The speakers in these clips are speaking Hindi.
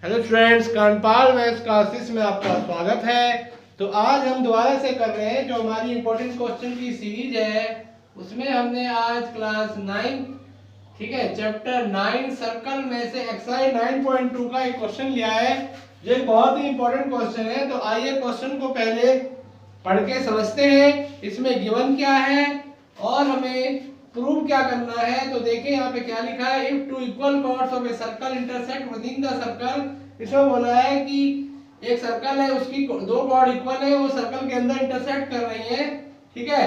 हेलो स्टूडेंट्स, कानपाल मैथ्स क्लासेस में आपका स्वागत है। तो आज हम दोबारा से कर रहे हैं जो हमारी इंपॉर्टेंट क्वेश्चन की सीरीज है, उसमें हमने आज क्लास 9 ठीक है चैप्टर 9 सर्कल में से एक्सरसाइज 9.2 का एक क्वेश्चन लिया है जो एक बहुत ही इंपॉर्टेंट क्वेश्चन है। तो आइए क्वेश्चन को पहले पढ़ के समझते हैं इसमें गिवन क्या है और हमें प्रूव क्या करना है। तो देखिए यहाँ पे क्या लिखा है, if two equal chords of a circle intersect within the circle. इसमें बोला है कि एक सर्कल है, उसकी दो कॉर्ड इक्वल है, वो सर्कल के अंदर इंटरसेक्ट कर रही है, ठीक है।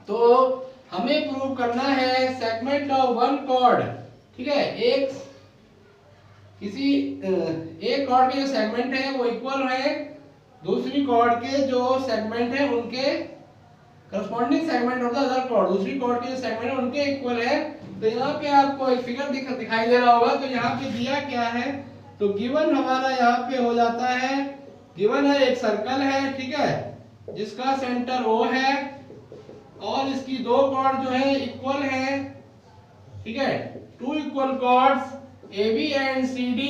तो हमें प्रूव करना है सेगमेंट ऑफ वन कॉर्ड, ठीक है, एक कॉर्ड के जो सेगमेंट है वो इक्वल है दूसरी कॉर्ड के जो सेगमेंट है उनके corresponding segment of the other chord, दूसरी कॉर्ड के जो सेगमेंट है उनके इक्वल है। तो यहाँ पे आपको एक फिगर दिखाई दे रहा होगा। तो यहाँ पे दिया क्या है, तो गिवन हमारा यहाँ पे हो जाता है, गिवन है एक सर्कल है, ठीक है, जिसका सेंटर O है और इसकी दो कॉर्ड जो है इक्वल है, ठीक है, two equal chords AB and CD,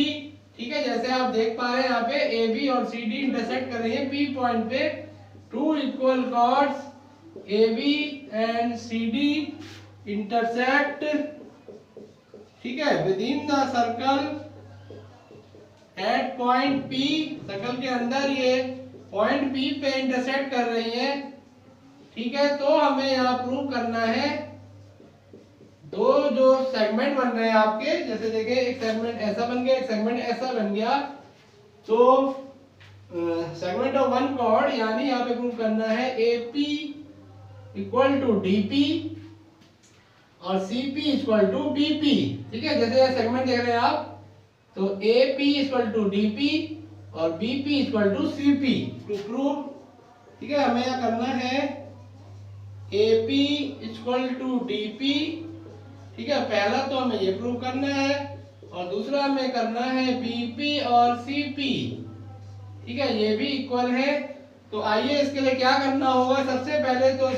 ठीक है। जैसे आप देख पा रहे हैं यहाँ पे AB और CD इंटरसेक्ट कर रही है P पॉइंट पे। Two equal chords AB and CD intersect, ठीक है, within the circle at point P। Circle के अंदर ये पॉइंट P पे इंटरसेक्ट कर रही है, ठीक है। तो हमें यहाँ प्रूव करना है दो जो सेगमेंट बन रहे हैं आपके, जैसे देखें एक सेगमेंट ऐसा बन गया, एक सेगमेंट ऐसा बन गया। तो सेगमेंट ऑफ वन कॉर्ड यानी यहाँ पे प्रूव करना है AP इक्वल टू DP और CP इक्वल टू BP, ठीक है। जैसे ये सेगमेंट देख रहे हैं आप, तो AP इक्वल टू DP और BP equal to CP to prove, ठीक है। हमें यह करना है AP इक्वल टू DP, ठीक है, पहला तो हमें ये प्रूव करना है और दूसरा हमें करना है BP और CP, ठीक है, ये भी इक्वल है। तो आइए इसके लिए क्या करना होगा, सबसे पहले तो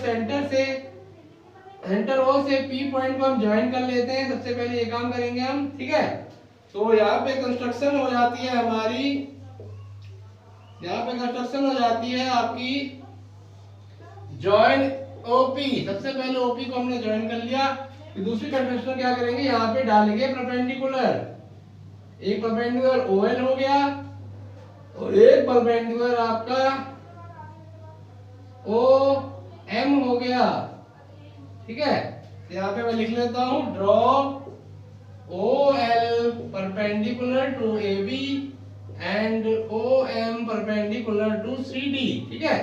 सेंटर O से P पॉइंट को हम ज्वाइन कर लेते हैं। सबसे पहले ये काम करेंगे हम, ठीक है। तो यहाँ पे कंस्ट्रक्शन हो जाती है हमारी, यहाँ पे कंस्ट्रक्शन हो जाती है आपकी जॉइन OP। सबसे पहले OP को हमने ज्वाइन कर लिया, फिर दूसरी कंस्ट्रक्शन क्या करेंगे, यहाँ पे डालेंगे परपेंडिकुलर। एक परपेंडिकुलर OL हो गया और एक परपेंडिकुलर आपका OM हो गया, ठीक है। तो यहाँ पे मैं लिख लेता हूँ, draw OL perpendicular to AB and OM perpendicular to CD, ठीक है।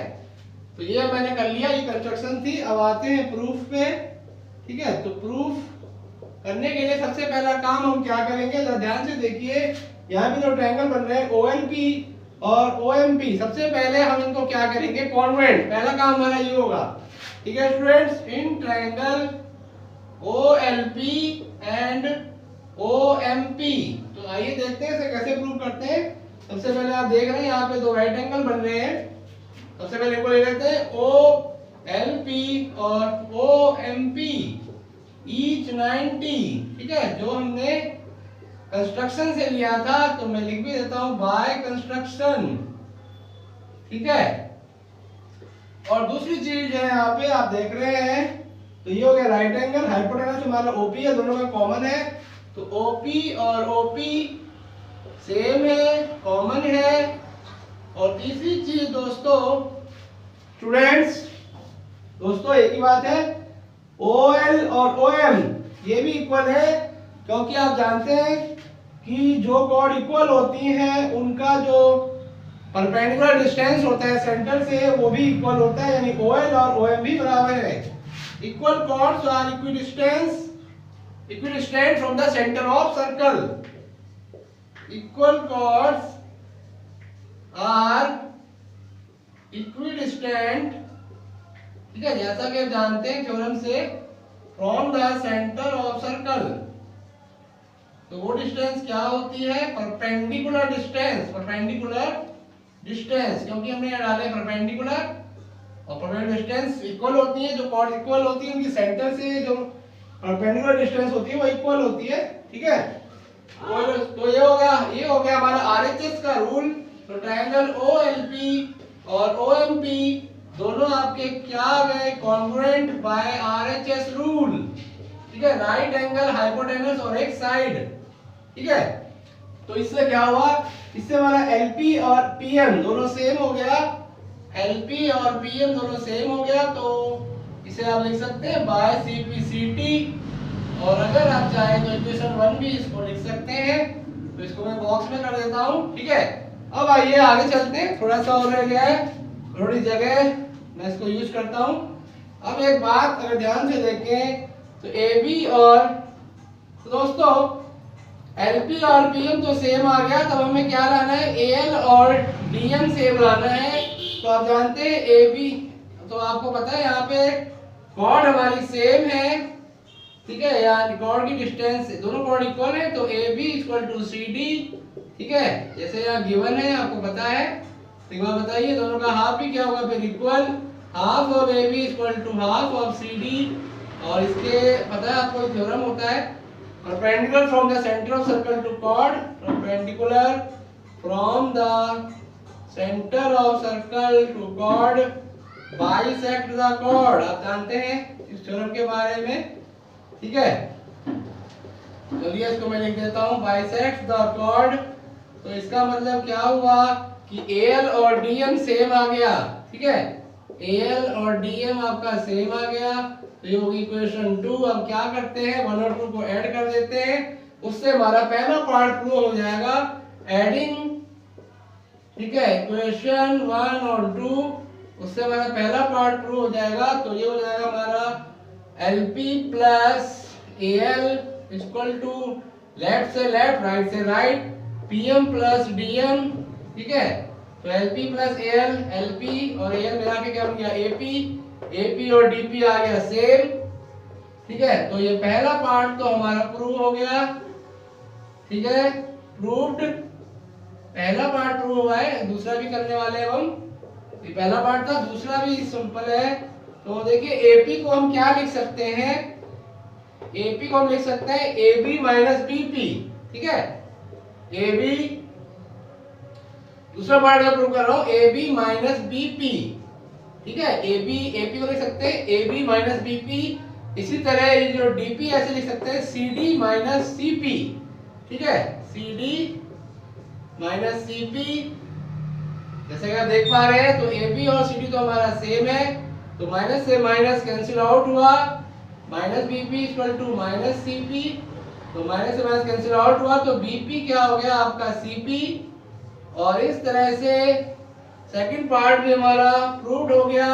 तो ये मैंने कर लिया, ये कंस्ट्रक्शन थी। अब आते हैं प्रूफ पे, ठीक है। तो प्रूफ करने के लिए सबसे पहला काम हम क्या करेंगे, ध्यान से देखिए, यहाँ भी दो ट्रायंगल बन रहे हैं OLP और OMP। सबसे पहले हम इनको क्या करेंगे, कॉन्वेंट, पहला काम हमारा ये होगा, ठीक है students. In triangle OLP and OMP, तो आइए देखते हैं इसे कैसे प्रूव करते हैं। सबसे पहले आप देख रहे हैं यहाँ पे दो राइट एंगल बन रहे हैं। सबसे पहले इनको ले लेते हैं OLP और OMP ईच 90, ठीक है, जो हमने कंस्ट्रक्शन से लिया था। तो मैं लिख भी देता हूं बाय कंस्ट्रक्शन, ठीक है। और दूसरी चीज है यहाँ पे आप देख रहे हैं, तो ये हो गया राइट एंगल, हाइपोटेनस हमारा OP है, दोनों में कॉमन है। तो OP और OP सेम है, कॉमन है। और तीसरी चीज दोस्तों, स्टूडेंट्स दोस्तों एक ही बात है, OL और OM ये भी इक्वल है, क्योंकि आप जानते हैं कि जो कॉर्ड इक्वल होती हैं उनका जो परपेंडिकुलर डिस्टेंस होता है सेंटर से वो भी इक्वल होता है, यानी OL और OM भी बराबर है। Equal chords are equidistant from the centre of circle. Equal chords are equidistant, ठीक है, जैसा कि आप जानते हैं थ्योरम से, from the centre of circle. तो वो डिस्टेंस क्या होती है, परपेंडिकुलर डिस्टेंस, परपेंडिकुलर डिस्टेंस, क्योंकि हमने यहाँ डाले परपेंडिकुलर और परपेंडिकुलर डिस्टेंस इक्वल होती है। जो कॉर्ड इक्वल होती है उनकी सेंटर से जो परपेंडिकुलर डिस्टेंस होती है वो इक्वल होती है, ठीक है। तो ये हो गया, ये हो गया हमारा आरएचएस का रूल। तो ट्रायंगल ओएलपी और ओएमपी दोनों आपके क्या आ गए, कॉन्ग्रुएंट बाय आरएचएस रूल। ठीक है, राइट एंगल हाइपोटेनस और एक साइड। ठीक है, तो इससे क्या हुआ, इससे हमारा एलपी और पीएम दोनों सेम हो गया, एलपी और पीएम दोनों सेम हो गया। तो इसे आप लिख सकते हैं बाय सीपीसीटी। और अगर आप चाहें तो इक्वेशन 1 भी इसको लिख सकते हैं। तो इसको मैं बॉक्स में कर देता हूं। ठीक है, अब आइए आगे चलते हैं, थोड़ा सा और रह गया है, थोड़ी जगह मैं इसको यूज करता हूं। अब एक बात अगर ध्यान से देखें तो ए बी और तो दोस्तों एलपी और पीएम तो सेम आ गया, तब हमें क्या लाना है, एल और डीएम सेम लाना है। तो आप जानते हैं ए बी, तो आपको पता है यहाँ पे कॉर्ड हमारी सेम है। ठीक है, यानी कॉर्ड की डिस्टेंस दोनों कॉर्ड इक्वल है, तो A B equal to C D. ठीक है, जैसे यहाँ गिवन है आपको पता है, तो एक बार बताइए दोनों का हाफ भी क्या होगा फिर equal, half of A B equal to half of C D. और इसके पता है आपको थ्योरम होता है, perpendicular from the centre of circle to chord, perpendicular from the centre of circle to chord bisect the chord. आप जानते हैं इस थ्योरम के बारे में। ठीक है, चलिए इसको मैं लिख देता हूं, बाइसेक्ट द कॉर्ड। तो इसका मतलब क्या हुआ कि एल और डीएम सेम आ गया। ठीक है, एल और डीएम आपका सेम आ गया, तो ये होगी इक्वेशन 2। अब क्या करते हैं, 1 और 2 को ऐड कर देते हैं, उससे हमारा पहला पार्ट प्रूव हो जाएगा, एडिंग। ठीक है, इक्वेशन 1 और 2, उससे हमारा पहला पार्ट प्रूव हो जाएगा। तो ये हो जाएगा हमारा LP plus AL equal to left से लेफ्ट राइट से राइट PM प्लस DM। ठीक है, तो LP प्लस AL, LP और AL मिला के क्या बन गया AP और DP आ गया सेम। ठीक है, तो ये पहला पार्ट तो हमारा प्रूव हो गया। ठीक है, प्रूव्ड, पहला पार्ट प्रूव हुआ है, दूसरा भी करने वाले हैं हम। ये पहला पार्ट था, दूसरा भी सिंपल है। तो देखिए AP को हम क्या लिख सकते हैं, AP को हम लिख सकते हैं AB माइनस BP। ठीक है, AB, दूसरा पार्ट मैं प्रूव कर रहा हूं, AB माइनस BP। ठीक है, AP को लिख सकते हैं AB माइनस BP। इसी तरह ये जो DP ऐसे लिख सकते हैं CD माइनस CP। ठीक है, CD माइनस CP। जैसे कि आप देख पा रहे हैं तो AB और CD तो हमारा सेम है, तो माइनस से माइनस कैंसिल आउट हुआ, minus BP equal to minus CP। तो माइनस से माइनस कैंसिल आउट हुआ, तो BP क्या हो गया आपका CP। और इस तरह से सेकंड पार्ट भी हमारा प्रूव्ड हो गया।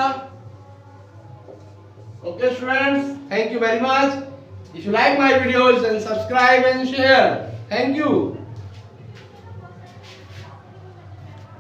Okay students, thank you very much. If you like my videos then subscribe and share. Thank you.